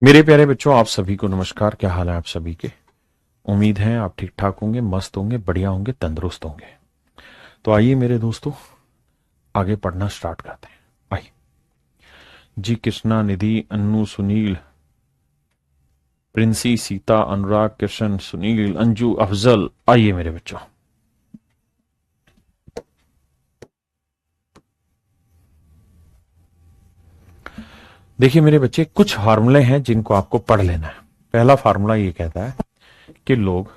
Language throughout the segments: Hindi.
मेरे प्यारे बच्चों, आप सभी को नमस्कार। क्या हाल है आप सभी के? उम्मीद है आप ठीक ठाक होंगे, मस्त होंगे, बढ़िया होंगे, तंदुरुस्त होंगे। तो आइए मेरे दोस्तों, आगे पढ़ना स्टार्ट करते हैं। आइए जी। कृष्णा, निधि, अन्नू, सुनील, प्रिंसी, सीता, अनुराग, कृष्ण, सुनील, अंजू, अफजल। आइए मेरे बच्चों। देखिए मेरे बच्चे, कुछ फार्मूले हैं जिनको आपको पढ़ लेना है। पहला फार्मूला ये कहता है कि लोग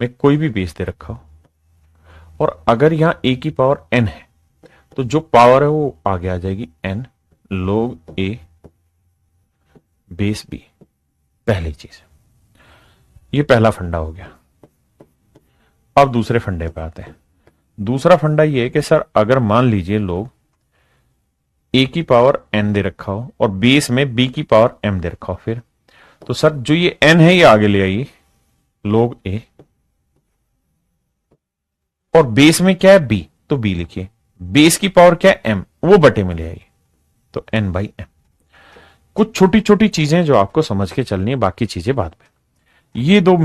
में कोई भी बेस दे रखा हो और अगर यहां ए की पावर एन है तो जो पावर है वो आगे आ जाएगी एन लोग ए बेस बी। पहली चीज, ये पहला फंडा हो गया। अब दूसरे फंडे पे आते हैं। दूसरा फंडा ये है कि सर अगर मान लीजिए लोग ए की पावर एन दे रखा हो और बेस में बी की पावर एम दे रखा हो, फिर तो सर जो ये एन है ये आगे ले आइए लोग ए, और बेस में क्या है बी, तो बी लिखिए। बेस की पावर क्या है एम, वो बटे में ले आइए, तो एन बाई एम। कुछ छोटी छोटी चीजें जो आपको समझ के चलनी है, बाकी चीजें बाद में। ये दो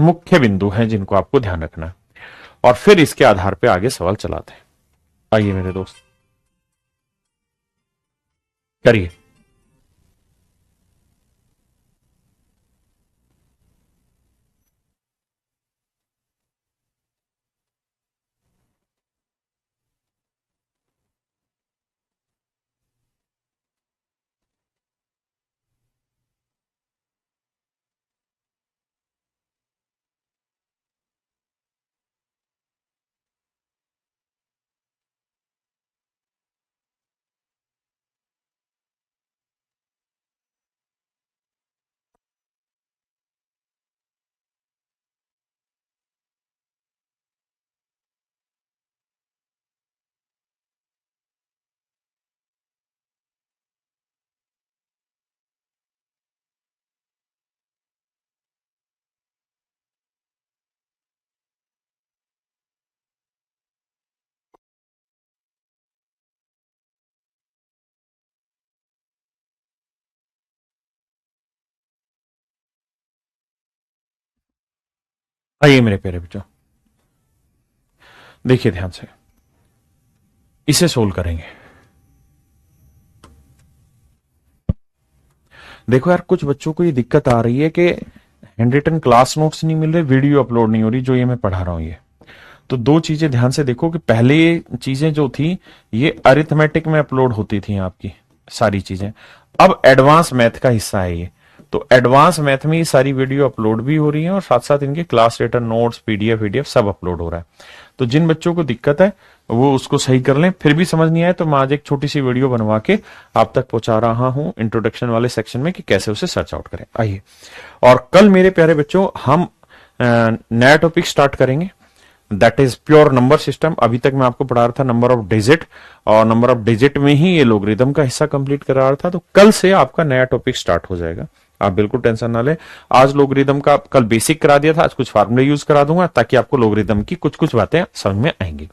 मुख्य बिंदु हैं जिनको आपको ध्यान रखना है, और फिर इसके आधार पे आगे सवाल चलाते हैं। आइए मेरे दोस्त, करिए। आइए मेरे प्यारे बच्चों, देखिए ध्यान से, इसे सोल्व करेंगे। देखो यार, कुछ बच्चों को ये दिक्कत आ रही है कि हैंड रिटन क्लास नोट्स नहीं मिल रहे, वीडियो अपलोड नहीं हो रही जो ये मैं पढ़ा रहा हूं। ये तो दो चीजें ध्यान से देखो कि पहले चीजें जो थी ये अरिथमेटिक में अपलोड होती थी आपकी सारी चीजें। अब एडवांस मैथ का हिस्सा है ये, तो एडवांस मैथ में ये सारी वीडियो अपलोड भी हो रही है और साथ साथ इनके class return notes, PDF VDF सब अपलोड हो रहा है। तो जिन बच्चों को दिक्कत है वो उसको सही कर लें। फिर भी समझ नहीं आए तो मैं आज एक छोटी सी वीडियो बनवा के आप तक पहुंचा रहा हूं इंट्रोडक्शन वाले सेक्शन में कि कैसे उसे सर्च आउट करें। आइए, और कल मेरे प्यारे बच्चों हम नया टॉपिक स्टार्ट करेंगे, that is pure number system. अभी तक मैं आपको पढ़ा रहा था नंबर ऑफ डिजिट, और नंबर ऑफ डिजिट में ही ये लोगरिथम का हिस्सा कंप्लीट करा रहा था। तो कल से आपका नया टॉपिक स्टार्ट हो जाएगा, आप बिल्कुल टेंशन ना लें। आज लोगरिथम का कल बेसिक करा दिया था, आज कुछ फार्मूले यूज करा दूंगा ताकि आपको लोगरिथम की कुछ कुछ बातें समझ में आएंगी।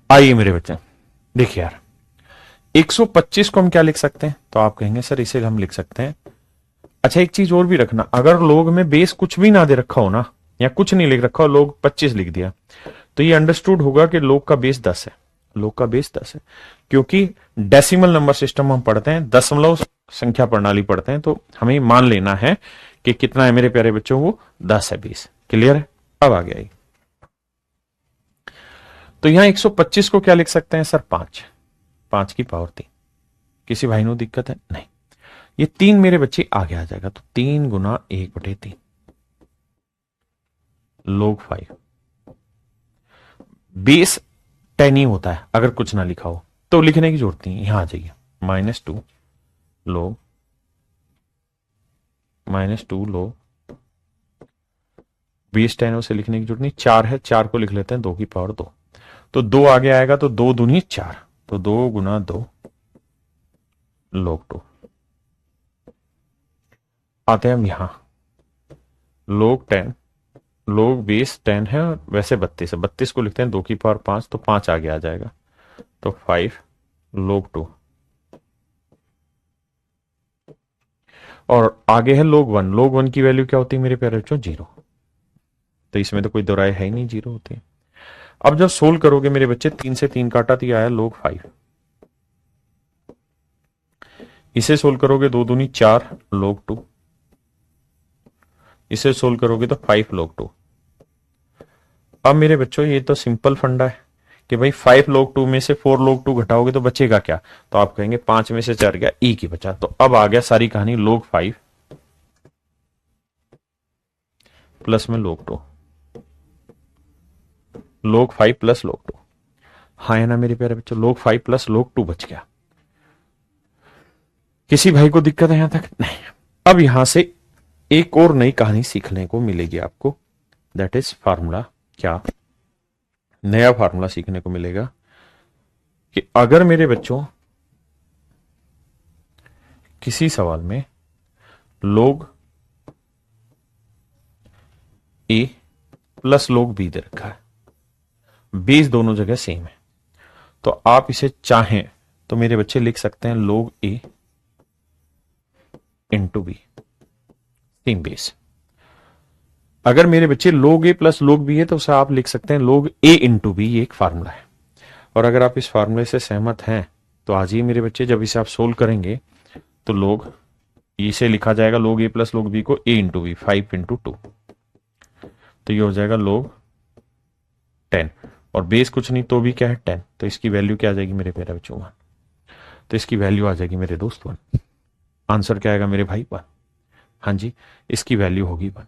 आइए मेरे बच्चे, देखिए यार, 125 को हम क्या लिख सकते हैं? तो आप कहेंगे सर इसे हम लिख सकते हैं। अच्छा, एक चीज और भी रखना, अगर लोग में बेस कुछ भी ना दे रखा हो ना, या कुछ नहीं लिख रखा हो, लोग 25 लिख दिया, तो ये अंडरस्टूड होगा कि लोग का बेस 10 है। लोग का बेस 10 है, क्योंकि डेसिमल नंबर सिस्टम हम पढ़ते हैं, दशमलव संख्या प्रणाली पढ़ते हैं, तो हमें मान लेना है कि कितना है मेरे प्यारे बच्चों, वो 10 है। बेस क्लियर है? अब आ गया। तो यहां 125 को क्या लिख सकते हैं सर? 5, 5 की पावर 3। किसी भाई को दिक्कत है? नहीं। ये 3 मेरे बच्चे आगे आ जाएगा, तो 3 गुना 1/3 लोग 5। बेस 10 ही होता है अगर कुछ ना लिखा हो, तो लिखने की जरूरत नहीं है। यहां आ जाइए, -2 लोग, -2 लोग, बेस 10 उसे लिखने की जरूरत नहीं। 4 है, 4 को लिख लेते हैं 2 की पावर 2, तो 2 आगे आएगा, तो 2 दूनी 4, तो 2 गुना 2 लोग 2। आते हैं हम यहां, लोग 10 लोग बेस 10 है और वैसे 32 है, 32 को लिखते हैं 2 की पावर 5, तो 5 आगे आ जाएगा, तो 5 log 2। और आगे है log 1 की वैल्यू क्या होती है मेरे प्यारे बच्चों? 0। तो इसमें तो कोई दो राय है ही नहीं, 0 होती है। अब जब सोल्व करोगे मेरे बच्चे, 3 से 3 काटा तो ये आया log 5। इसे सोल्व करोगे 2 दूनी 4 log 2। इसे सोल्व करोगे तो 5 log 2। अब मेरे बच्चों ये तो सिंपल फंडा है कि भाई 5 log 2 में से 4 log 2 घटाओगे तो बचेगा क्या? तो आप कहेंगे 5 में से 4 गया, ई की बचा। तो अब आ गया सारी कहानी log 5 प्लस में log 2, log 5 प्लस log 2। हाँ है ना मेरे प्यारे बच्चों, log 5 प्लस log 2 बच गया। किसी भाई को दिक्कत है यहां तक? नहीं। अब यहां से एक और नई कहानी सीखने को मिलेगी आपको, दैट इज फार्मूला। क्या नया फार्मूला सीखने को मिलेगा कि अगर मेरे बच्चों किसी सवाल में log a plus log b दे रखा है, बेस दोनों जगह सेम है, तो आप इसे चाहें तो मेरे बच्चे लिख सकते हैं log a into B, same base. अगर मेरे बच्चे log a plus log b है तो उसे आप लिख सकते हैं log a इंटू बी, ये एक फार्मूला है। और अगर आप इस फार्मूले से सहमत हैं तो आज ही मेरे बच्चे जब इसे आप सोल्व करेंगे तो log, इसे लिखा जाएगा log a plus log b को a इंटू बी, 5 इंटू 2, तो ये हो जाएगा log 10। और बेस कुछ नहीं तो भी क्या है 10, तो इसकी वैल्यू क्या आ जाएगी मेरे प्यारे बच्चों? 1। तो इसकी वैल्यू आ जाएगी मेरे दोस्त 1। आंसर क्या आएगा मेरे भाई? 1। हाँ जी, इसकी वैल्यू होगी 1।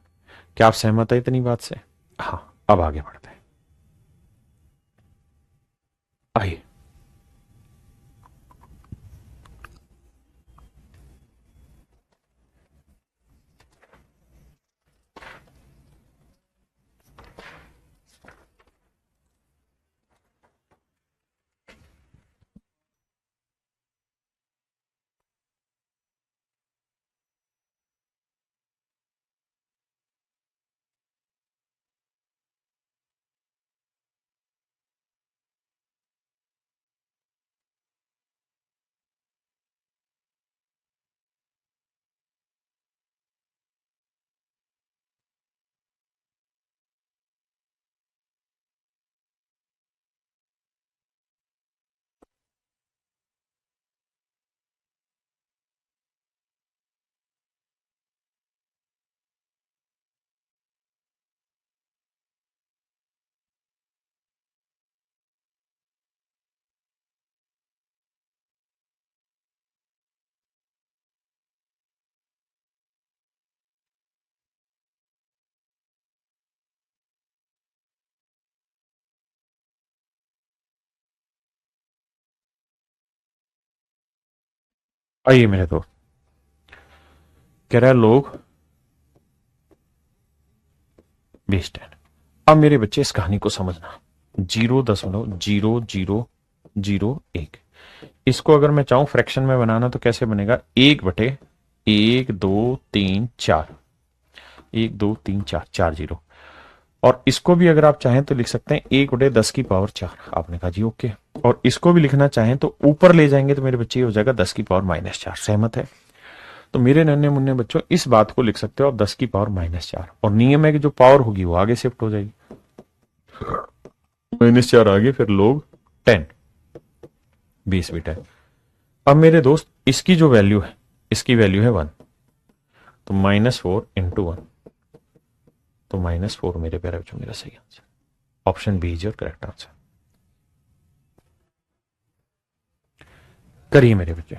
क्या आप सहमत है इतनी बात से? हाँ, अब आगे बढ़ते हैं। आइए। आइए मेरे दोस्त, कह रहा है लोग बेस 10। अब मेरे बच्चे इस कहानी को समझना, 0.0001, इसको अगर मैं चाहूं फ्रैक्शन में बनाना तो कैसे बनेगा? 1/1 2 3 4, 1 2 3 4, 4 0। और इसको भी अगर आप चाहें तो लिख सकते हैं 1/10 की पावर 4। आपने कहा जी ओके। और इसको भी लिखना चाहें तो ऊपर ले जाएंगे तो मेरे बच्चे हो जाएगा 10 की पावर -4। सहमत है? तो मेरे नन्हे मुन्ने बच्चों, इस बात को लिख सकते हो आप 10 की पावर -4, और नियम है कि जो पावर होगी वो आगे शिफ्ट हो जाएगी, -4 आगे, फिर लोग 10, 20 बिट है। अब मेरे दोस्त इसकी जो वैल्यू है, इसकी वैल्यू है 1, तो -4 × 1, तो -4 मेरे प्यारे बच्चों मेरा सही answer. Option B is your correct answer. करिए मेरे बच्चे,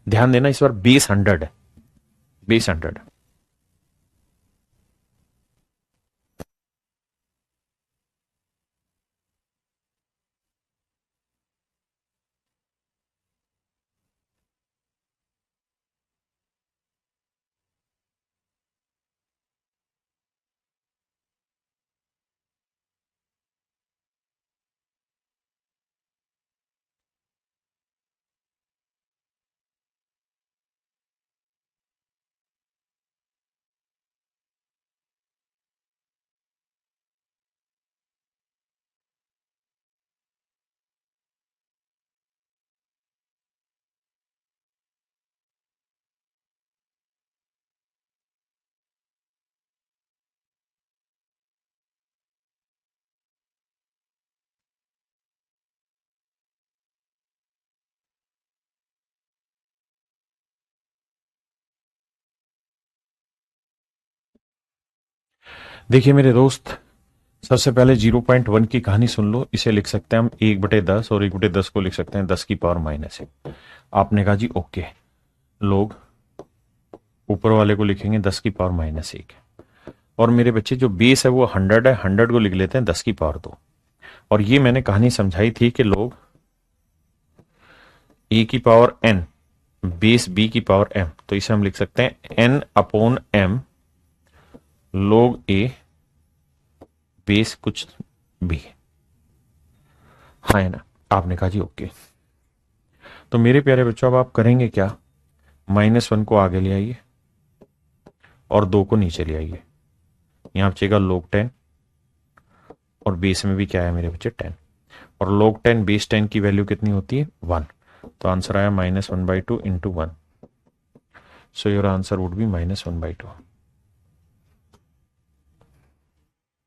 ध्यान देना इस बार बेस 100 है, बेस 100। देखिए मेरे दोस्त, सबसे पहले 0.1 की कहानी सुन लो। इसे लिख सकते हैं हम 1/10, और 1/10 को लिख सकते हैं 10 की पावर -1। आपने कहा जी ओके। लोग ऊपर वाले को लिखेंगे 10 की पावर -1, और मेरे बच्चे जो बेस है वो 100 है, 100 को लिख लेते हैं 10 की पावर 2। और ये मैंने कहानी समझाई थी कि लोग ए की पावर n बेस बी की पावर m, तो इसे हम लिख सकते हैं n/m log a बेस कुछ b। हाँ है ना? आपने कहा जी ओके। तो मेरे प्यारे बच्चों, अब आप करेंगे क्या? -1 को आगे ले आइए और 2 को नीचे ले आइए। यहां बचेगा log 10, और बेस में भी क्या है मेरे बच्चे? 10। और log 10 बेस 10 की वैल्यू कितनी होती है? 1। तो आंसर आया -1/2 into 1। So your answer would be -1/2।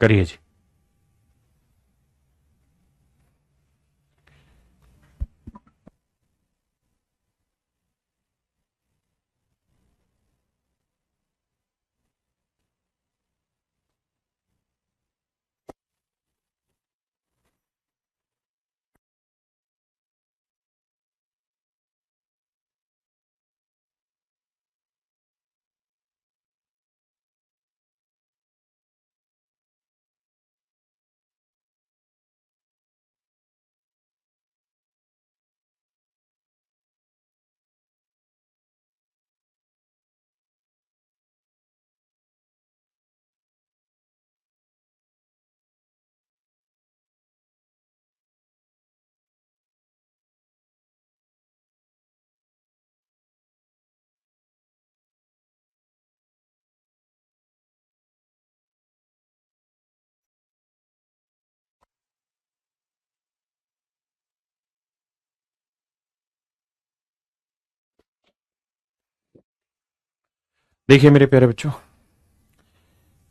करिए जी। देखिए मेरे प्यारे बच्चों,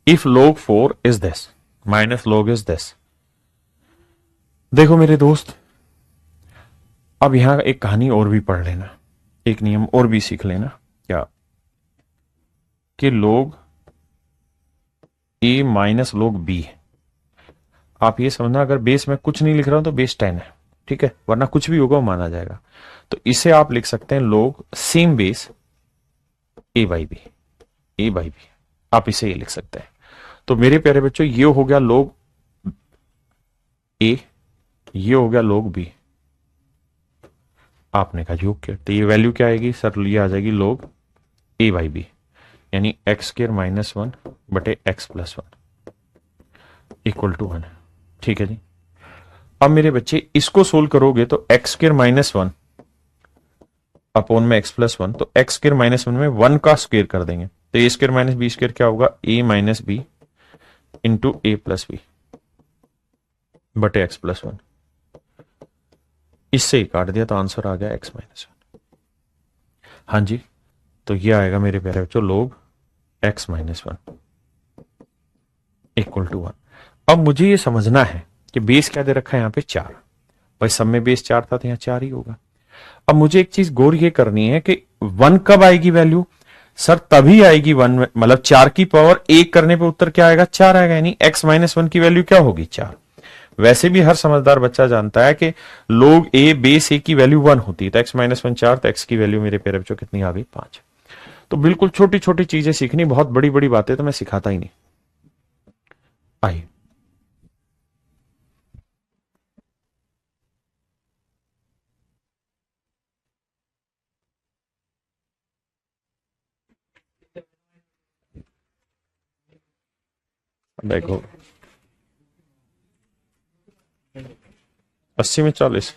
if log 4 is this minus log is this. देखो मेरे दोस्त, अब यहां एक कहानी और भी पढ़ लेना, एक नियम और भी सीख लेना। क्या? कि log a minus log b। आप ये समझना, अगर बेस में कुछ नहीं लिख रहा हूं तो बेस 10 है, ठीक है, वरना कुछ भी होगा वो माना जाएगा। तो इसे आप लिख सकते हैं log same base a/b। a/b आप इसे ये लिख सकते हैं। तो मेरे प्यारे बच्चों, ये हो गया log a, ये हो गया log b। आपने कहा जी ओके, तो ये वैल्यू क्या आएगी सर? ये आ जाएगी log a/b, यानी x² - 1 बटे x+1 इक्वल टू 1। ठीक है जी। अब मेरे बच्चे इसको सोल्व करोगे तो x² - 1 अपॉन में x+1, तो x² - 1 में 1 का स्क्वेयर कर देंगे, तो a² - b² क्या होगा? a-b इंटू a+b बटे x+1। इससे ही काट दिया तो आंसर आ गया x-1। हाँ जी, तो ये आएगा मेरे प्यारे बच्चों log x-1 इक्वल टू 1। अब मुझे ये समझना है कि बेस क्या दे रखा है यहां पे? 4। भाई सब में बेस 4 था तो यहां 4 ही होगा। अब मुझे एक चीज गौर ये करनी है कि 1 कब आएगी वैल्यू? सर तभी आएगी 1, मतलब 4 की पावर 1 करने पे उत्तर क्या आएगा? 4 आएगा, यानी x-1 की वैल्यू क्या होगी? 4। वैसे भी हर समझदार बच्चा जानता है कि log a बेस a की वैल्यू 1 होती है, तो x-1 4, तो x की वैल्यू मेरे प्यारे बच्चों कितनी आ गई? 5। तो बिल्कुल छोटी छोटी चीजें सीखनी, बहुत बड़ी बड़ी बातें तो मैं सिखाता ही नहीं। आइए, देखो 80 में 40।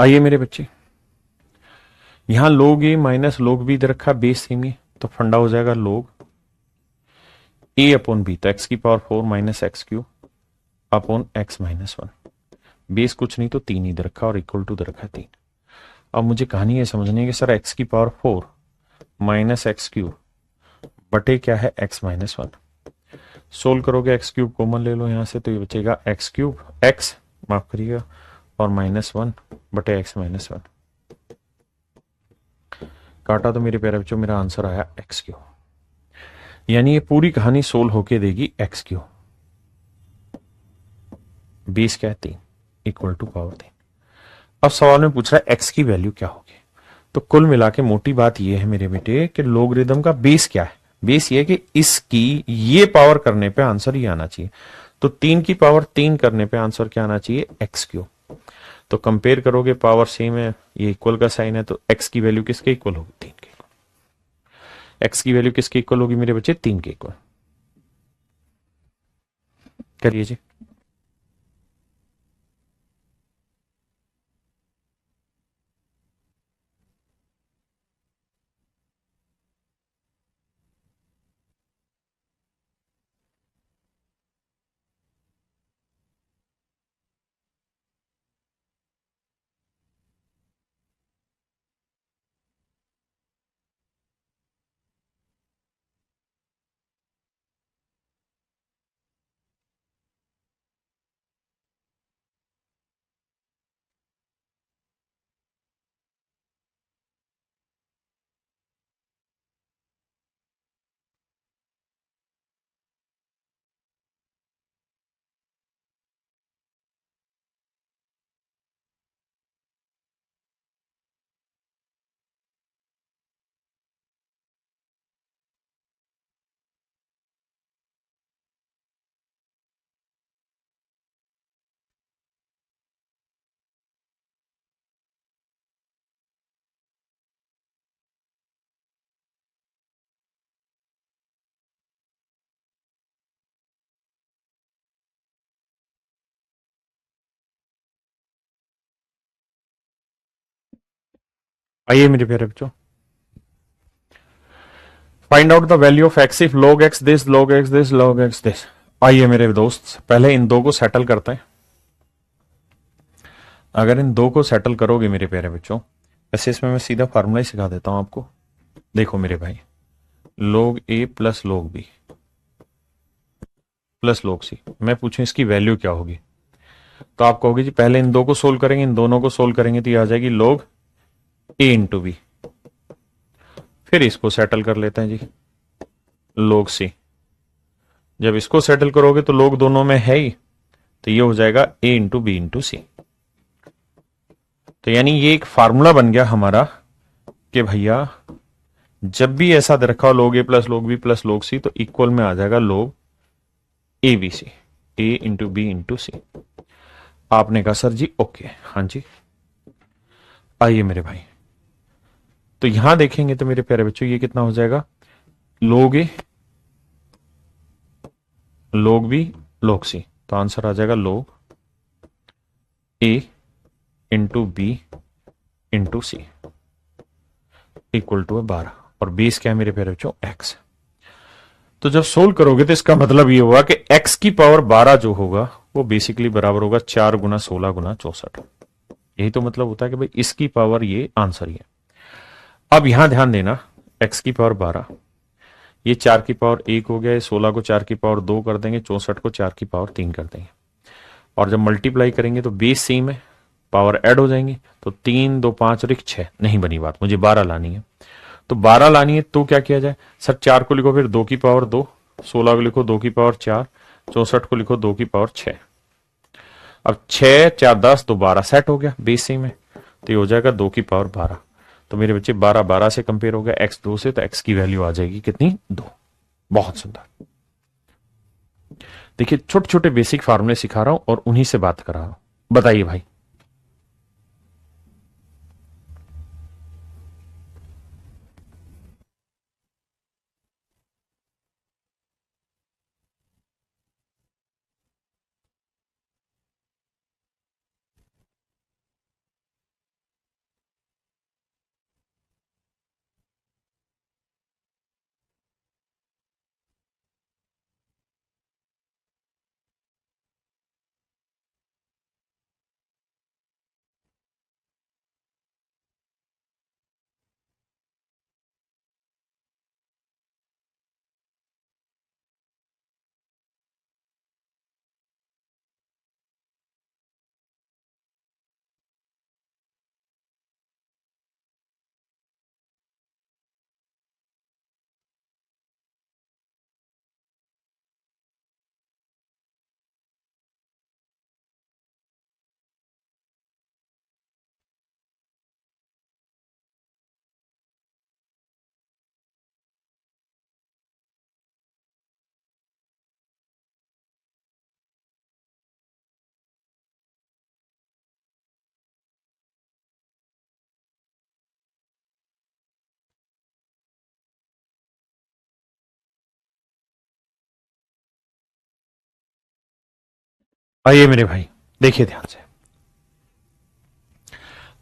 आइए मेरे बच्चे, यहां लोग ए माइनस लोग बी दे रखा, बेस सेम ही, तो फंडा हो जाएगा लोग ए अपॉन बी, तो एक्स की power 4 minus x cube upon x minus 1। Base कुछ नहीं तो 3 ही दे रखा और इक्वल टू दे रखा है 3। अब मुझे कहानी ये समझनी है कि सर एक्स की पावर 4 माइनस एक्स क्यूब बटे क्या है एक्स माइनस 1। सोल्व करोगे एक्स क्यूब कॉमन ले लो यहां से, तो ये बचेगा एक्स क्यूब एक्स, माफ करिएगा, और माइनस 1 बटे एक्स माइनस 1। काटा तो मेरे प्यारे बच्चों मेरा आंसर आया एक्स क्यूब। यानी ये पूरी कहानी सोल्व होके देगी एक्स क्यूब। बेस क्या है 3 इक्वल टू पावर 3। अब सवाल में पूछ रहा है एक्स की वैल्यू क्या होगी। तो कुल मिला के मोटी बात यह है मेरे बेटे कि लोगरिथम का बेस क्या है। बेस ये है कि इसकी ये पावर करने पे आंसर ये आना चाहिए। तो 3 की पावर 3 करने पे आंसर क्या आना चाहिए एक्स क्यूब। तो कंपेयर करोगे पावर सेम है, ये इक्वल का साइन है, तो एक्स की वैल्यू किसके इक्वल होगी 3 के। एक्स की वैल्यू किसके इक्वल होगी मेरे बच्चे 3 के इक्वल। करिए जी। आइए मेरे प्यारे बच्चों, find out the value of x if log x this log x this log x this. आइए मेरे दोस्त पहले इन दो को सेटल करते हैं। अगर इन दो को सेटल करोगे मेरे प्यारे बच्चों, वैसे इसमें मैं सीधा फार्मूला ही सिखा देता हूं आपको। देखो मेरे भाई, log a plus log b plus log c, मैं पूछूं इसकी वैल्यू क्या होगी, तो आप कहोगे जी पहले इन दो को सोल्व करेंगे, इन दोनों को सोल्व करेंगे तो ये आ जाएगी log a इंटू बी। फिर इसको सेटल कर लेते हैं जी, log c। जब इसको सेटल करोगे तो log दोनों में है ही, तो ये हो जाएगा a इंटू बी इंटू सी। तो यानी ये एक फार्मूला बन गया हमारा कि भैया जब भी ऐसा दे रखा हो log a plus log b plus log c, तो इक्वल में आ जाएगा log A B C, A into B into C. आपने कहा सर जी ओके, हाँ जी। आइए मेरे भाई, तो यहां देखेंगे तो मेरे प्यारे बच्चों ये कितना हो जाएगा, log a log b log c, तो आंसर आ जाएगा log a into B into C equal to 12। और बेस क्या है मेरे प्यारे बच्चों एक्स। तो जब सोल्व करोगे तो इसका मतलब ये हुआ कि x की पावर 12 जो होगा वो बेसिकली बराबर होगा 4 गुना 16 गुना 64। यही तो मतलब होता है कि भाई इसकी पावर ये आंसर ही है। अब यहां ध्यान देना, x की पावर 12, ये 4 की पावर 1 हो गया, 16 को 4 की पावर 2 कर देंगे, 64 को 4 की पावर 3 कर देंगे। और जब मल्टीप्लाई करेंगे तो बेस सेम है, पावर ऐड हो जाएंगी, तो 3 2 5 और 1 6 नहीं बनी बात, मुझे 12 लानी है। तो 12 लानी है तो क्या किया जाए सर, 4 को लिखो फिर 2 की पावर 2, 16 को लिखो 2 की पावर 4, 64 को लिखो 2 की पावर 6। अब 6 4 10 तो 12 सेट हो गया बेस सेम है, तो ये हो जाएगा 2 की पावर 12। तो मेरे बच्चे 12 12 से कंपेयर हो गया एक्स 2 से, तो एक्स की वैल्यू आ जाएगी कितनी 2। बहुत सुंदर। देखिए छोटे छोटे बेसिक फार्मूले सिखा रहा हूं और उन्हीं से बात करा रहा हूं। बताइए भाई। आइए मेरे भाई, देखिए ध्यान से,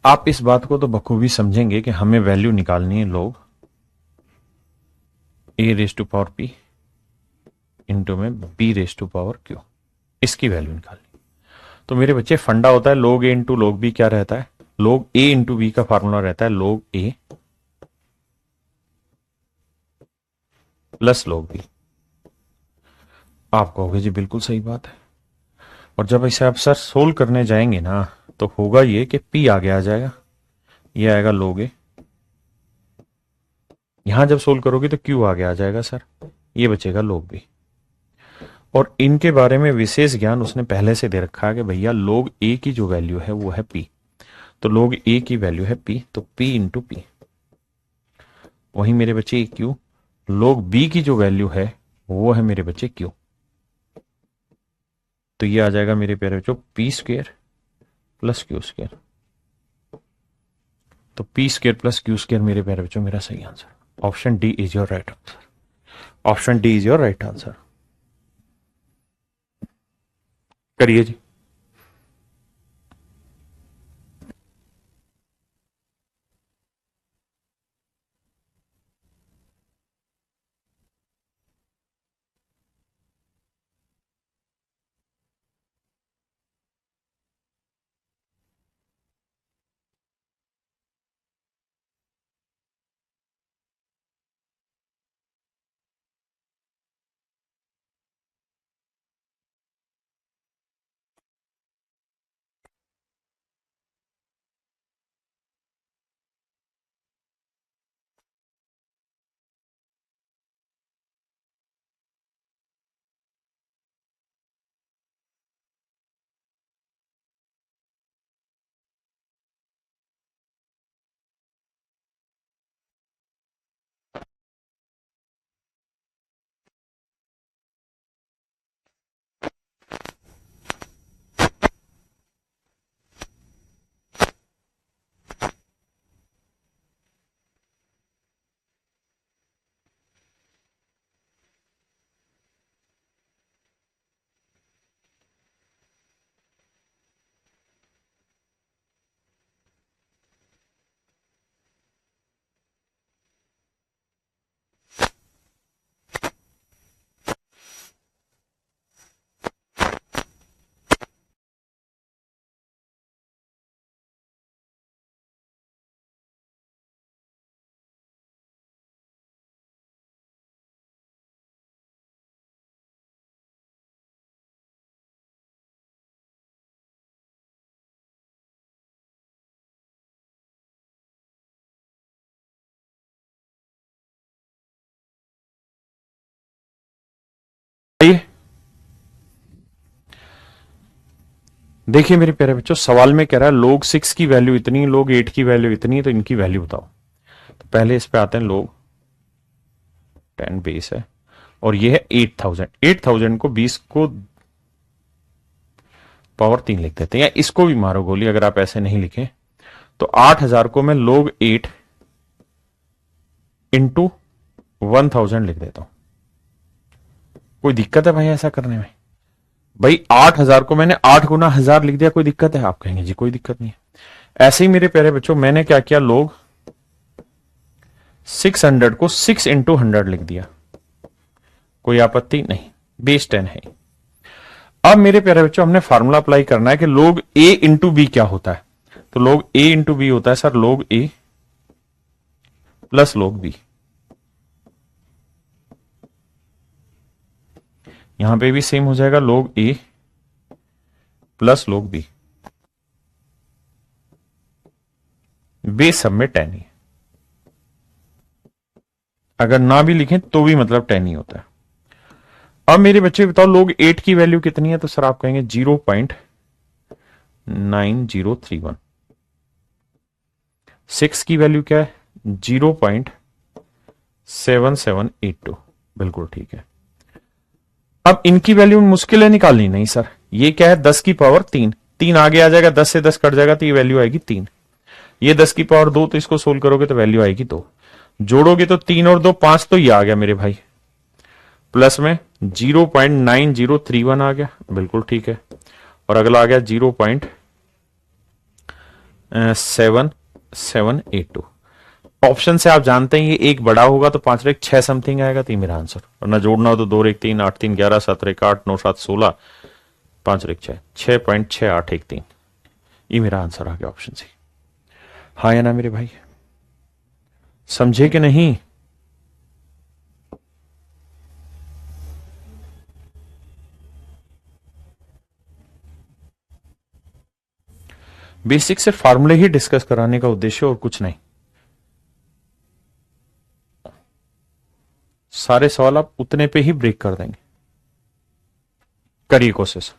आप इस बात को तो बखूबी समझेंगे कि हमें वैल्यू निकालनी है log A raise to power P into में B raise to power Q, इसकी वैल्यू निकालनी। तो मेरे बच्चे फंडा होता है लोग ए इंटू लोग बी, क्या रहता है, लोग ए इंटू बी का फार्मूला रहता है लोग ए प्लस लोग बी। आप कहोगे जी बिल्कुल सही बात है, और जब इसे आप सर सोल्व करने जाएंगे ना तो होगा ये कि पी आगे आ जाएगा, ये आएगा लोग ए, यहां जब सोल्व करोगे तो क्यू आगे आ जाएगा सर, ये बचेगा लोग बी। और इनके बारे में विशेष ज्ञान उसने पहले से दे रखा है कि भैया लोग ए की जो वैल्यू है वो है पी, तो लोग ए की वैल्यू है पी, तो पी इंटू पी। वहीं मेरे बच्चे क्यू, लोग बी की जो वैल्यू है वो है मेरे बच्चे क्यू, तो ये आ जाएगा मेरे प्यारे बच्चों P square plus Q square. तो P square plus Q square मेरे प्यारे बच्चों मेरा सही answer. Option D is your right answer. Option D is your right answer. करिए जी। आइए देखिए मेरे प्यारे बच्चों, सवाल में कह रहा है लोग 6 की वैल्यू इतनी, लोग 8 की वैल्यू इतनी है, तो इनकी वैल्यू बताओ। तो पहले इस पे आते हैं, लोग 10 बेस है और ये है 8000। 8000 को 20 को पावर 3 लिख देते हैं, या इसको भी मारो गोली अगर आप ऐसे नहीं लिखें तो 8000 को मैं लोग 8 इंटू 1000 लिख देता हूं। कोई दिक्कत है भाई ऐसा करने में? भाई 8000 को मैंने 8 गुना 1000 लिख दिया, कोई दिक्कत है? आप कहेंगे जी कोई दिक्कत नहीं है। ऐसे ही मेरे प्यारे बच्चों मैंने क्या किया, लोग 600 को 6 इंटू 100 लिख दिया, कोई आपत्ति नहीं, बेस 10 है। अब मेरे प्यारे बच्चों हमने फार्मूला अप्लाई करना है कि लोग ए इंटू बी क्या होता है। तो लोग ए इंटू बी होता है सर लोग ए प्लस लोग बी। यहां पे भी सेम हो जाएगा, लोग ए प्लस लोग बी, बेस सब में 10 ही, अगर ना भी लिखें तो भी मतलब 10 ही होता है। अब मेरे बच्चे बताओ लोग 8 की वैल्यू कितनी है? तो सर आप कहेंगे 0.9031। 6 की वैल्यू क्या है? 0.7782। बिल्कुल ठीक है। अब इनकी वैल्यू मुश्किल है निकालनी? नहीं सर, ये क्या है 10 की पावर 3, 3 आगे आ जाएगा, 10 से 10 कट जाएगा तो ये वैल्यू आएगी 3। ये 10 की पावर 2, तो इसको सोल्व करोगे तो वैल्यू आएगी 2। जोड़ोगे तो 3 और 2 5, तो ये आ गया मेरे भाई, प्लस में 0.9031 आ गया। बिल्कुल ठीक है। और अगला आ गया 0.7782। ऑप्शन से आप जानते हैं ये एक बड़ा होगा तो 5 और 1 6 समथिंग आएगा, तो ये मेरा आंसर। और ना जोड़ना हो तो 2 और 1 3 8 3 11 7 और 1 8 9 7 16 5 और 1 6 6.6813, ये मेरा आंसर आ गया ऑप्शन सी। हाँ या ना मेरे भाई, समझे कि नहीं? बेसिक से फार्मूले ही डिस्कस कराने का उद्देश्य और कुछ नहीं। सारे सवाल आप उतने पे ही ब्रेक कर देंगे। करिए कोशिश।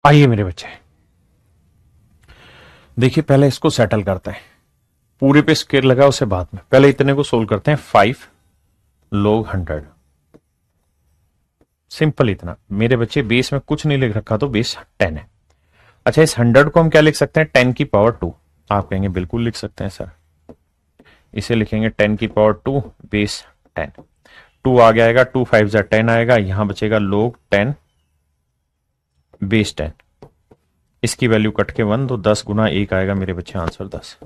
आइए मेरे बच्चे, देखिए पहले इसको सेटल करते हैं। पूरे पे स्केयर लगा उसे बाद में, पहले इतने को सोल्व करते हैं। 5 log 100, सिंपल इतना मेरे बच्चे। बेस में कुछ नहीं लिख रखा तो बेस 10 है। अच्छा, इस 100 को हम क्या लिख सकते हैं? 10 की पावर 2। आप कहेंगे बिल्कुल लिख सकते हैं सर। इसे लिखेंगे 10 की पावर 2 बेस 10। 2 आ गया आएगा, 2 5 जा 10 आएगा, यहां बचेगा log 10 बेस 10। इसकी वैल्यू कट के 1, तो 10 गुना 1 आएगा मेरे बच्चे, आंसर 10।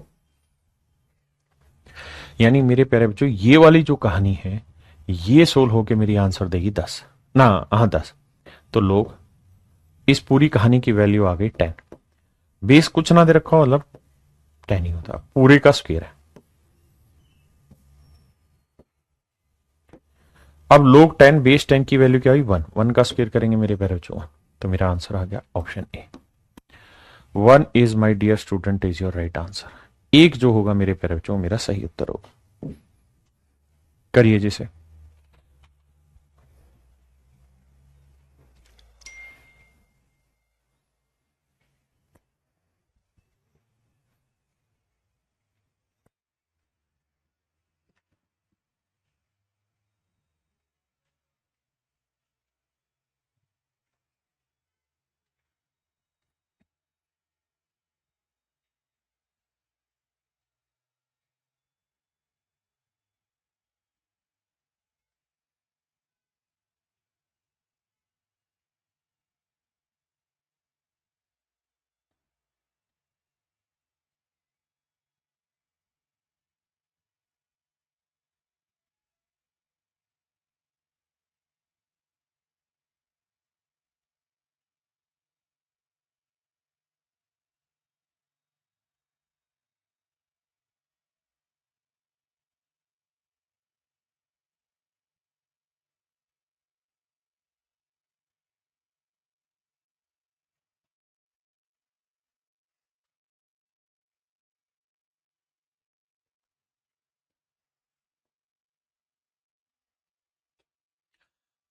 यानी मेरे प्यारे बच्चों, ये वाली जो कहानी है ये सोल्व होके मेरी आंसर देगी 10 ना, हाँ 10। तो लोग इस पूरी कहानी की वैल्यू आ गई 10। बेस कुछ ना दे रखा हो मतलब 10 ही होता, पूरे का स्क्वायर है। अब लोग 10 बेस 10 की वैल्यू क्या हुई? 1। 1 का स्क्वायर करेंगे मेरे प्यारे बच्चों, तो मेरा आंसर आ गया option A. 1 is my dear student is your right answer. एक जो होगा मेरे प्यारे बच्चों मेरा सही उत्तर होगा। करिए जिसे।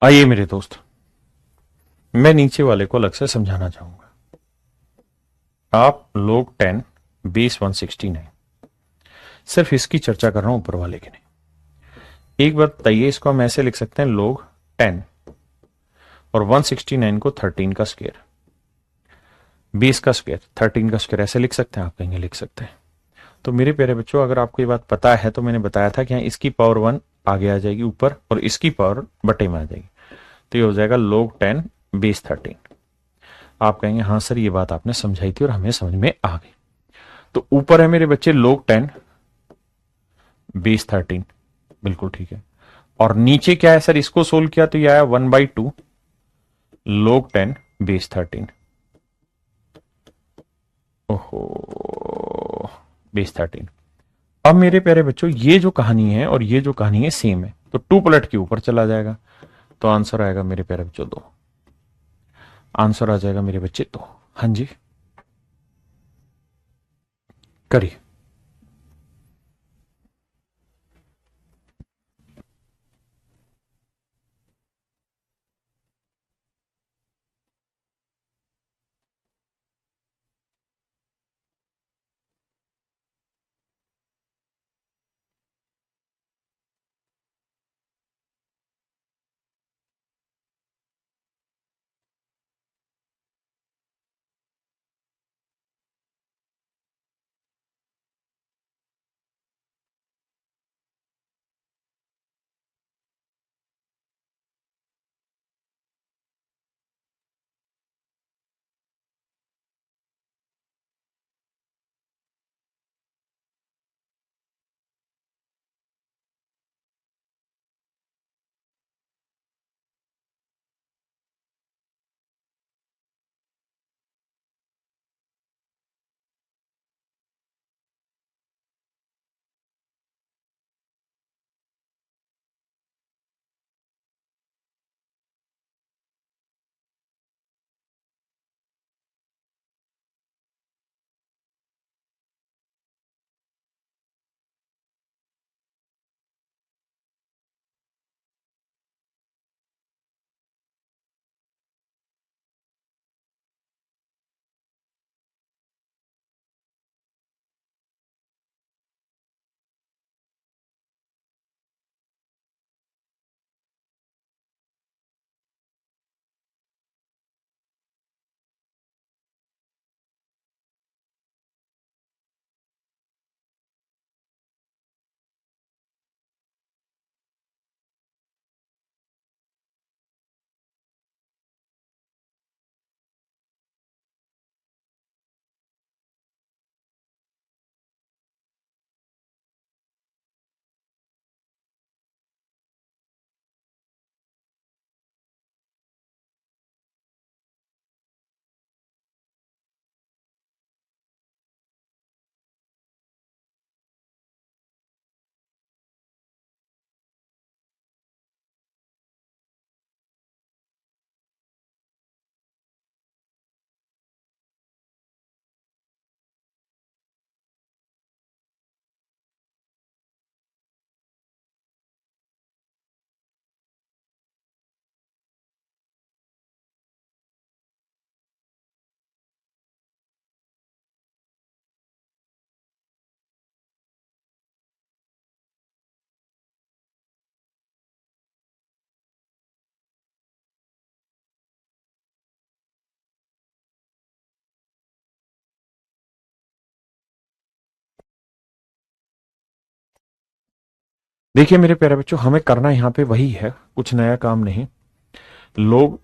आइए मेरे दोस्त, मैं नीचे वाले को अलग से समझाना चाहूंगा। आप log 10 बेस 169, सिर्फ इसकी चर्चा कर रहा हूं, ऊपर वाले की नहीं। एक बात बताइए, इसको हम ऐसे लिख सकते हैं log 10 और 169 को 13 का स्क्वायर, 20 का स्क्वायर, 13 का स्क्वायर, ऐसे लिख सकते हैं? आप कहेंगे लिख सकते हैं। तो मेरे प्यारे बच्चों, अगर आपको ये बात पता है तो मैंने बताया था कि यहाँ इसकी पावर 1 आगे आ जाएगी ऊपर और इसकी पावर बटे में आ जाएगी, तो ये हो जाएगा log 10 बेस 13। आप कहेंगे हाँ सर, ये बात आपने समझाई थी और हमें समझ में आ गई। तो ऊपर है मेरे बच्चे log 10 बेस 13, बिल्कुल ठीक है। और नीचे क्या है सर, इसको सोल्व किया तो ये आया 1/2 log 10 बेस 13। ओहो, बेस 13। अब मेरे प्यारे बच्चों, ये जो कहानी है और ये जो कहानी है सेम है, तो 2 पलट के ऊपर चला जाएगा, तो आंसर आएगा मेरे प्यारे बच्चों 2। आंसर आ जाएगा मेरे बच्चे 2। हाँ जी, करिए। देखिए मेरे प्यारे बच्चों, हमें करना यहां पे वही है, कुछ नया काम नहीं। log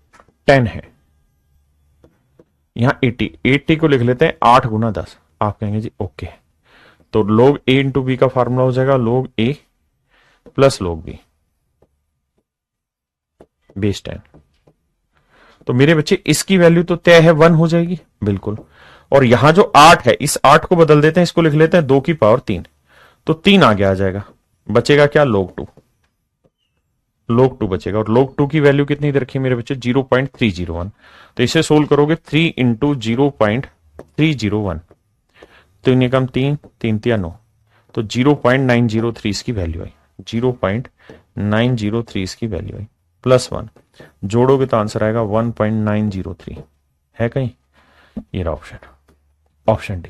10 है, यहां 80 को लिख लेते हैं 8 गुना 10। आप कहेंगे जी ओके, तो log a इंटू बी का फार्मूला हो जाएगा log a plus log b base 10। तो मेरे बच्चे इसकी वैल्यू तो तय है, 1 हो जाएगी बिल्कुल। और यहां जो 8 है, इस 8 को बदल देते हैं, इसको लिख लेते हैं 2 की पावर 3, तो 3 आगे आ जाएगा, बचेगा क्या log 2। log 2 बचेगा, और log 2 की वैल्यू कितनी दे रखी है मेरे बच्चे, 0.301। तो इसे सोल्व करोगे 3 इंटू 0.301, तो इन्हें कम 3 3 या 9, तो 0.903 इसकी वैल्यू आई, 0.903 इसकी वैल्यू आई, +1। जोड़ोगे तो आंसर आएगा 1.903। है कहीं? ये रहा ऑप्शन, ऑप्शन डी।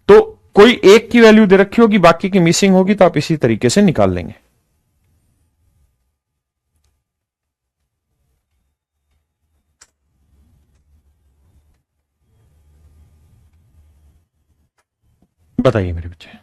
तो कोई एक की वैल्यू दे रखी होगी, बाकी की मिसिंग होगी, तो आप इसी तरीके से निकाल लेंगे। बताइए मेरे बच्चे।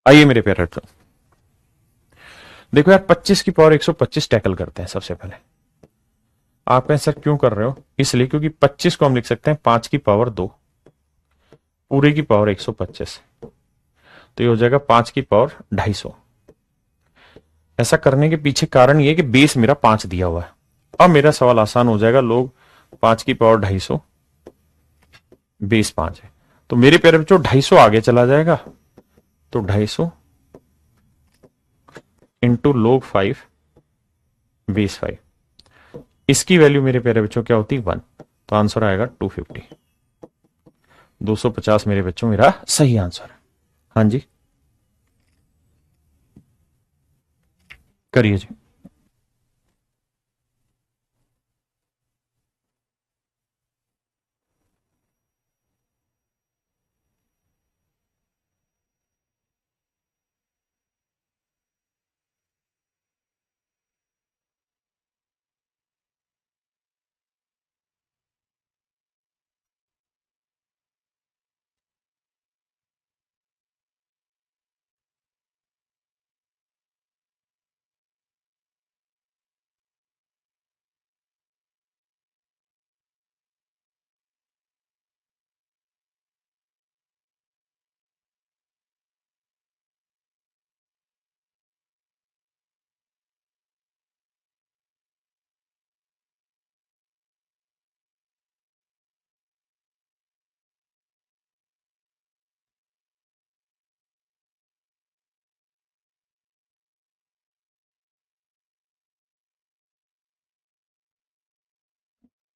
आइए मेरे प्यारे बच्चों, देखो यार 25 की पावर 125 टैकल करते हैं सबसे पहले। आप ऐसा क्यों कर रहे हो? इसलिए क्योंकि 25 को हम लिख सकते हैं 5 की पावर 2, पूरे की पावर 125, तो ये हो जाएगा 5 की पावर 250। ऐसा करने के पीछे कारण ये है कि बेस मेरा 5 दिया हुआ है। अब मेरा सवाल आसान हो जाएगा, लोग 5 की पावर 250, बेस 5 है, तो मेरे प्यारे बच्चों 250 आगे चला जाएगा, तो 250 इंटू लोग 5 बेस 5, इसकी वैल्यू मेरे प्यारे बच्चों क्या होती है? 1, तो आंसर आएगा 250। 250 मेरे बच्चों मेरा सही आंसर है। हाँ जी, करिए जी।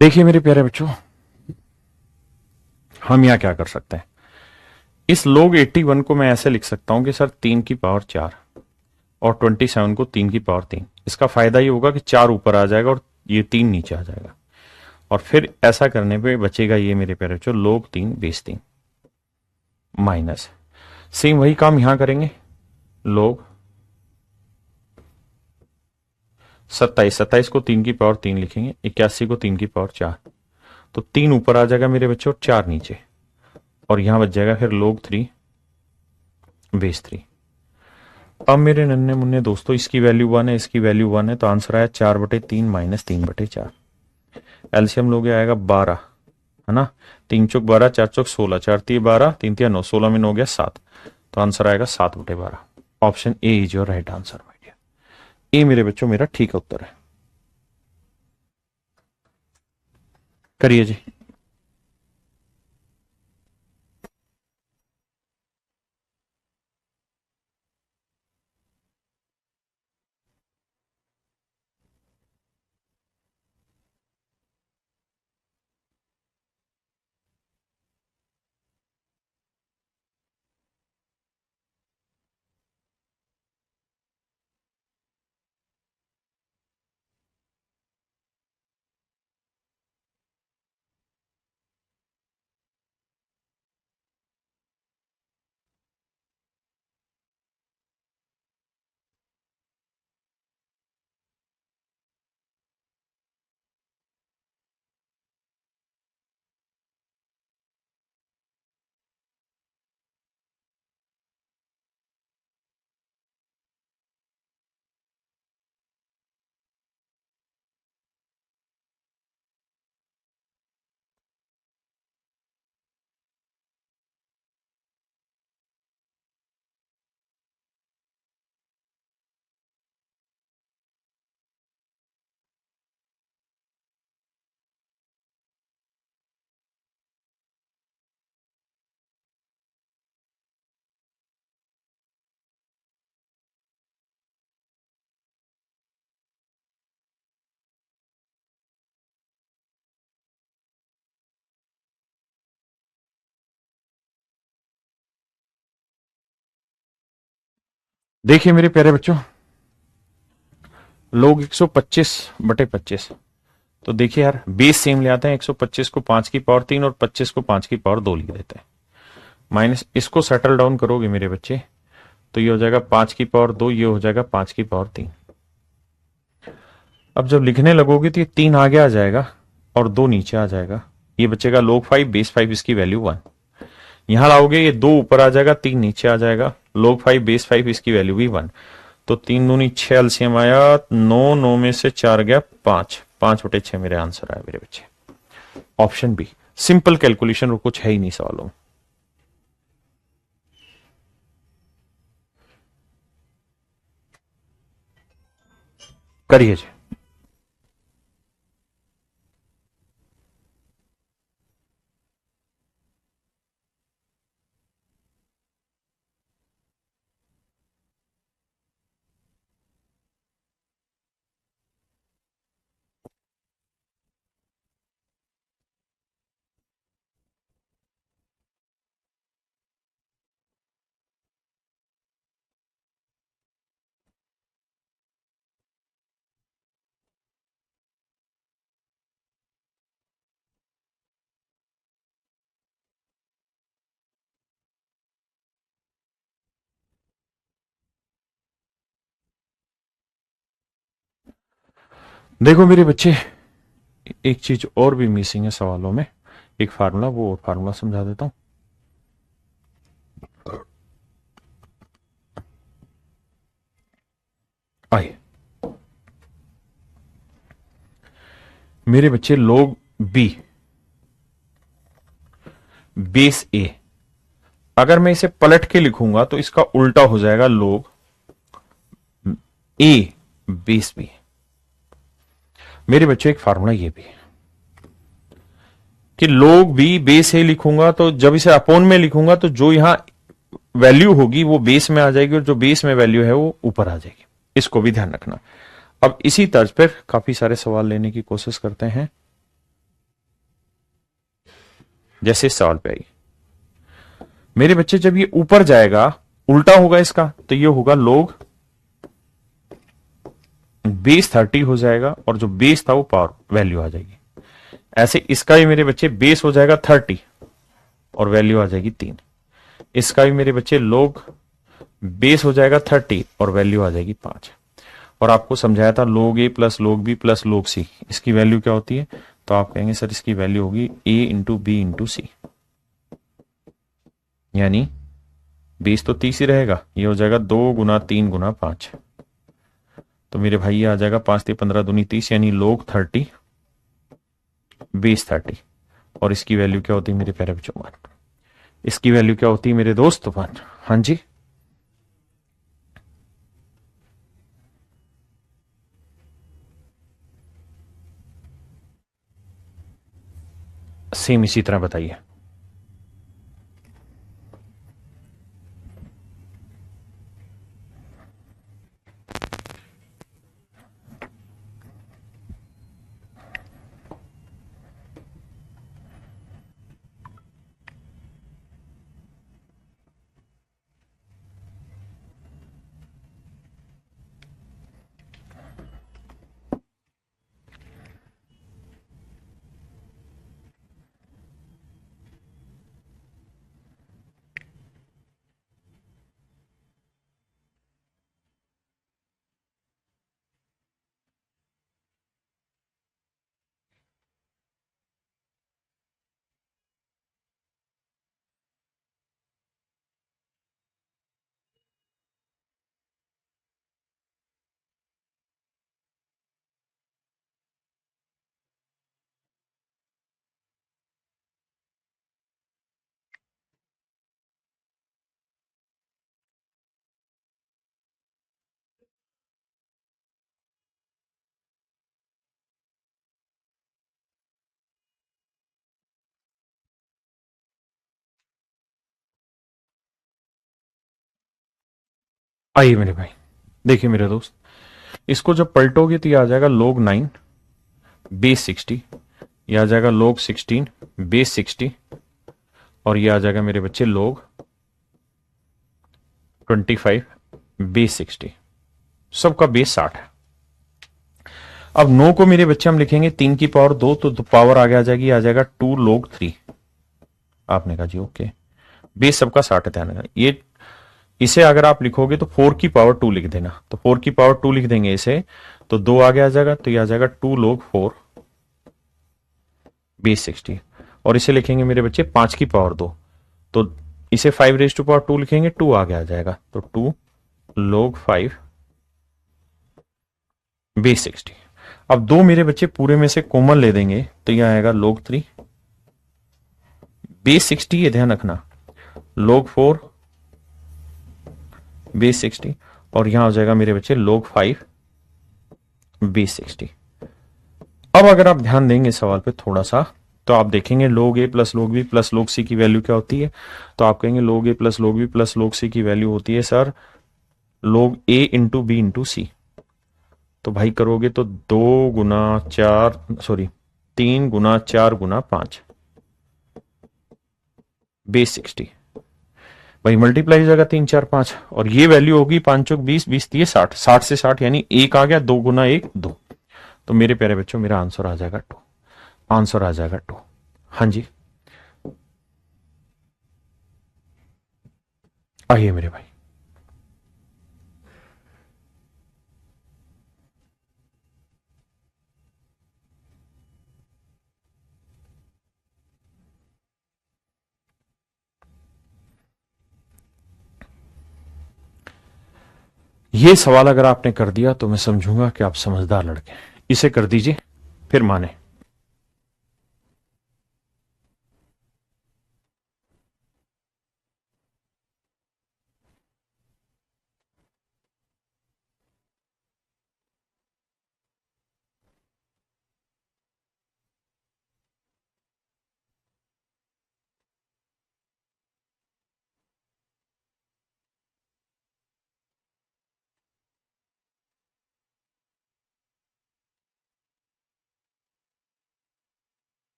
देखिए मेरे प्यारे बच्चों, हम यहां क्या कर सकते हैं? इस log 81 को मैं ऐसे लिख सकता हूं कि सर 3 की पावर 4 और 27 को 3 की पावर 3। इसका फायदा ये होगा कि 4 ऊपर आ जाएगा और ये 3 नीचे आ जाएगा, और फिर ऐसा करने पे बचेगा ये मेरे प्यारे बच्चों log 3 बेस 3 माइनस, सेम वही काम यहां करेंगे, log 27 को 3 की पावर 3 लिखेंगे, 81 को 3 की पावर 4, तो 3 ऊपर आ जाएगा मेरे बच्चों और 4 नीचे, और यहां बच जाएगा फिर log 3 बेस 3। अब मेरे नन्हे मुन्ने दोस्तों इसकी वैल्यू 1 है, इसकी वैल्यू 1 है, तो आंसर आया 4/3 माइनस 3/4। एलसीएम लोगे आएगा 12, है ना, 3 चौक 12, 4 चौक 16, 4 3 12, 3 3 9, 16 में 9 गया 7, तो आंसर आएगा 7/12। Option A is your right answer my dear. ए मेरे बच्चों मेरा ठीक उत्तर है। करिए जी। देखिए मेरे प्यारे बच्चों, लोग 125/25, तो देखिए यार बेस सेम ले आते हैं, 125 को 5 की पावर 3 और 25 को 5 की पावर 2 लिख देते हैं, माइनस इसको सेटल डाउन करोगे मेरे बच्चे तो ये हो जाएगा 5 की पावर 2, ये हो जाएगा 5 की पावर 3। अब जब लिखने लगोगे तो ये 3 आगे आ जाएगा और 2 नीचे आ जाएगा, ये बचेगा log 5 बेस 5, इसकी वैल्यू 1। यहां लाओगे ये 2 ऊपर आ जाएगा, 3 नीचे आ जाएगा, log 5 बेस 5, इसकी वैल्यू भी 1, तो 3 दूनी 6 एलसीएम आया 9, 9 में से 4 गया 5, 5/6 मेरे आंसर आया मेरे बच्चे। ऑप्शन बी सिंपल कैलकुलेशन, और कुछ है ही नहीं सवालों में। करिए जी। देखो मेरे बच्चे, एक चीज और भी मिसिंग है सवालों में, एक फार्मूला, वो फार्मूला समझा देता हूं। आइए मेरे बच्चे, लोग बी बेस ए, अगर मैं इसे पलट के लिखूंगा तो इसका उल्टा हो जाएगा लोग ए बेस बी। मेरे बच्चों एक फार्मूला ये भी है कि लोग बी बेस ए लिखूंगा तो जब इसे अपोन में लिखूंगा तो जो यहां वैल्यू होगी वो बेस में आ जाएगी और जो बेस में वैल्यू है वो ऊपर आ जाएगी, इसको भी ध्यान रखना। अब इसी तर्ज पर काफी सारे सवाल लेने की कोशिश करते हैं। जैसे इस सवाल पे आई, मेरे बच्चे जब ये ऊपर जाएगा, उल्टा होगा इसका, तो ये होगा लोग बेस 30 हो जाएगा, और जो बेस था वो पावर वैल्यू आ जाएगी। ऐसे इसका भी मेरे बच्चे बेस हो जाएगा 30 और वैल्यू आ जाएगी 3। इसका भी मेरे बच्चे लोग बेस हो जाएगा 30 और वैल्यू आ जाएगी 5। और आपको समझाया था लोग ए प्लस लोग बी प्लस लोग सी, इसकी वैल्यू क्या होती है? तो आप कहेंगे सर इसकी वैल्यू होगी ए इंटू बी इंटू सी, यानी बेस तो 30 ही रहेगा, ये हो जाएगा 2 गुना 3 गुना 5। तो मेरे भाई ये आ जाएगा 5 × 3 = 15 यानी लोग 30 बेस 30। और इसकी वैल्यू क्या होती है मेरे प्यारे बच्चों? 1। इसकी वैल्यू क्या होती है मेरे दोस्त? 1। हाँ जी, सेम इसी तरह बताइए। आइए मेरे भाई, देखिए मेरे दोस्त, इसको जब पलटोगे तो ये आ जाएगा लोग 9 बेस 60, ये आ जाएगा लोग 16 बेस 60, और ये आ जाएगा मेरे बच्चे लोग 25 बेस 60। सबका बेस 60 है। अब 9 को मेरे बच्चे हम लिखेंगे 3 की पावर 2, तो पावर आगे आ जाएगी, आ जाएगा 2 लोग 3। आपने कहा जी ओके, बेस सबका 60 है, ध्यान रखना। ये इसे अगर आप लिखोगे तो 4 की पावर 2 लिख देना, तो 4 की पावर 2 लिख देंगे इसे, तो 2 आगे आ जाएगा, तो ये आ जाएगा 2 लोग 4 बेस 60। और इसे लिखेंगे मेरे बच्चे 5 की पावर 2, तो इसे 5 रेज टू पावर 2 लिखेंगे, 2 आगे आ जाएगा, तो 2 लोग 5 बेस 60। अब 2 मेरे बच्चे पूरे में से कॉमन ले देंगे, तो यह आएगा लोग 3 बेस 60, ये ध्यान रखना, लोग 4 बेस 60, और यहां हो जाएगा मेरे बच्चे लोग 5 बेस 60। अब अगर आप ध्यान देंगे सवाल पे थोड़ा सा, तो आप देखेंगे लोग ए प्लस लोग बी प्लस लोग सी की वैल्यू क्या होती है? तो आप कहेंगे लोग ए प्लस लोग बी प्लस लोग सी की वैल्यू होती है सर लोग ए इंटू बी इंटू सी। तो भाई करोगे तो 3 गुना 4 गुना 5 बेस 60। भाई मल्टीप्लाई हो जाएगा 3 4 5, और ये वैल्यू होगी 5 चौक 20 20 दिए 60, 60 से 60 यानी 1 आ गया, 2 गुना 1 2। तो मेरे प्यारे बच्चों मेरा आंसर आ जाएगा 2। आंसर आ जाएगा 2। हाँ जी, आइए मेरे भाई। ये सवाल अगर आपने कर दिया तो मैं समझूंगा कि आप समझदार लड़के हैं। इसे कर दीजिए, फिर माने।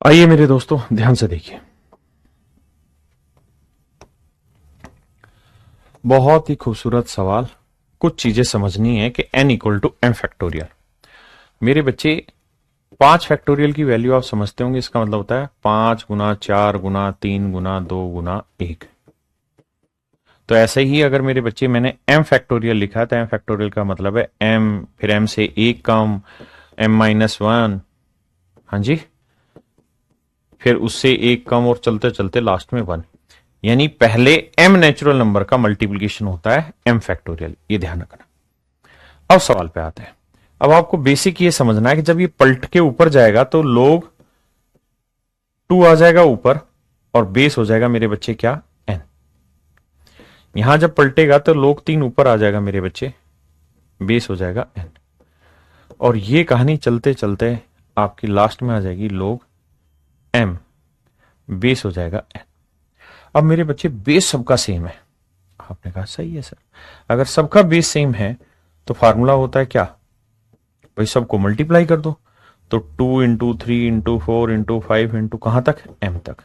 आइए मेरे दोस्तों, ध्यान से देखिए, बहुत ही खूबसूरत सवाल। कुछ चीजें समझनी है कि n equal to m factorial. मेरे बच्चे 5 फैक्टोरियल की वैल्यू आप समझते होंगे, इसका मतलब होता है 5 गुना 4 गुना 3 गुना 2 गुना 1। तो ऐसे ही अगर मेरे बच्चे मैंने m फैक्टोरियल लिखा है तो m फैक्टोरियल का मतलब है m, फिर m से 1 कम, m-1, हाँ जी, फिर उससे 1 कम और चलते चलते लास्ट में 1। यानी पहले m नेचुरल नंबर का मल्टीप्लीकेशन होता है m फैक्टोरियल, ये ध्यान रखना। अब सवाल पे आते हैं। अब आपको बेसिक ये समझना है कि जब ये पलट के ऊपर जाएगा तो लोग 2 आ जाएगा ऊपर और बेस हो जाएगा मेरे बच्चे क्या, n। यहां जब पलटेगा तो लोग 3 ऊपर आ जाएगा मेरे बच्चे, बेस हो जाएगा n। और ये कहानी चलते चलते आपकी लास्ट में आ जाएगी लोग m, बेस हो जाएगा n। अब मेरे बच्चे बेस सबका सेम है। आपने कहा सही है सर, अगर सबका बेस सेम है तो फार्मूला होता है क्या, भाई सबको मल्टीप्लाई कर दो। तो 2 इंटू 3 इंटू 4 इंटू 5 इंटू कहां तक, m तक।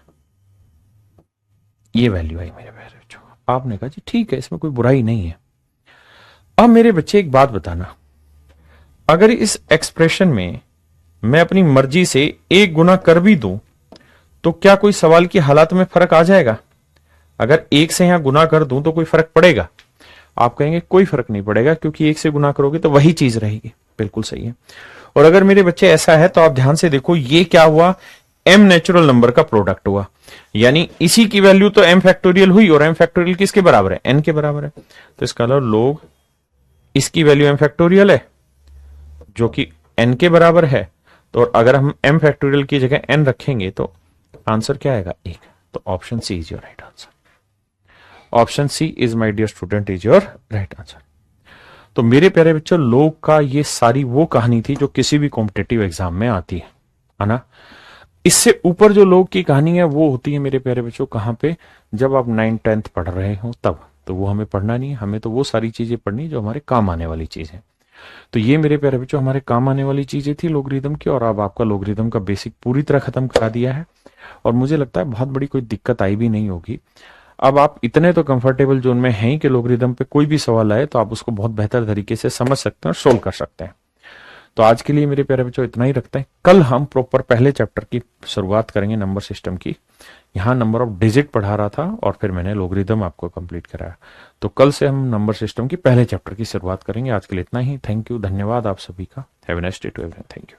ये वैल्यू आई मेरे प्यारे बच्चों। आपने कहा जी ठीक है, इसमें कोई बुराई नहीं है। अब मेरे बच्चे एक बात बताना, अगर इस एक्सप्रेशन में मैं अपनी मर्जी से 1 गुना कर भी दूं तो क्या कोई सवाल की हालात में फर्क आ जाएगा? अगर 1 से यहां गुना कर दूं तो कोई फर्क पड़ेगा? आप कहेंगे कोई फर्क नहीं पड़ेगा, क्योंकि 1 से गुना करोगे तो वही चीज रहेगी। बिल्कुल सही है। और अगर मेरे बच्चे ऐसा है तो आप ध्यान से देखो, ये क्या हुआ, m नेचुरल नंबर का प्रोडक्ट हुआ। यानी इसी की वैल्यू तो m फैक्टोरियल हुई, और m फैक्टोरियल किसके बराबर है, n के बराबर है। तो इसका मतलब लोग इसकी वैल्यू m फैक्टोरियल है जो कि n के बराबर है। तो अगर हम m फैक्टोरियल की जगह n रखेंगे तो आंसर क्या आएगा, 1। तो option C is your right answer. Option C is my dear student is your right answer. तो मेरे प्यारे बच्चों, लोग का ये सारी वो कहानी थी जो किसी भी कॉम्पिटेटिव एग्जाम में आती है ना। इससे ऊपर जो लोग की कहानी है वो होती है मेरे प्यारे बच्चों कहां पे, जब आप 9th-10th पढ़ रहे हो तब। तो वो हमें पढ़ना नहीं है, हमें तो वो सारी चीजें पढ़नी जो हमारे काम आने वाली चीज है। तो ये मेरे प्यारे बच्चों हमारे काम आने वाली चीजें थी लोगरिथम की, और अब आपका लोगरिथम का बेसिक पूरी तरह खत्म करा दिया है। और मुझे लगता है बहुत बड़ी कोई दिक्कत आई भी नहीं होगी। अब आप इतने तो कंफर्टेबल जोन में हैं कि लोगरिथम पे कोई भी सवाल आए तो आप उसको बहुत बेहतर तरीके से समझ सकते हैं और सोल्व कर सकते हैं। तो आज के लिए मेरे प्यारे बच्चों इतना ही रखते हैं। कल हम प्रॉपर पहले चैप्टर की शुरुआत करेंगे, नंबर सिस्टम की। यहाँ नंबर ऑफ डिजिट पढ़ा रहा था और फिर मैंने लोगरिथम आपको कंप्लीट कराया। तो कल से हम नंबर सिस्टम की पहले चैप्टर की शुरुआत करेंगे। आज के लिए इतना ही। थैंक यू, धन्यवाद आप सभी का। Have a nice day to everyone. Thank you.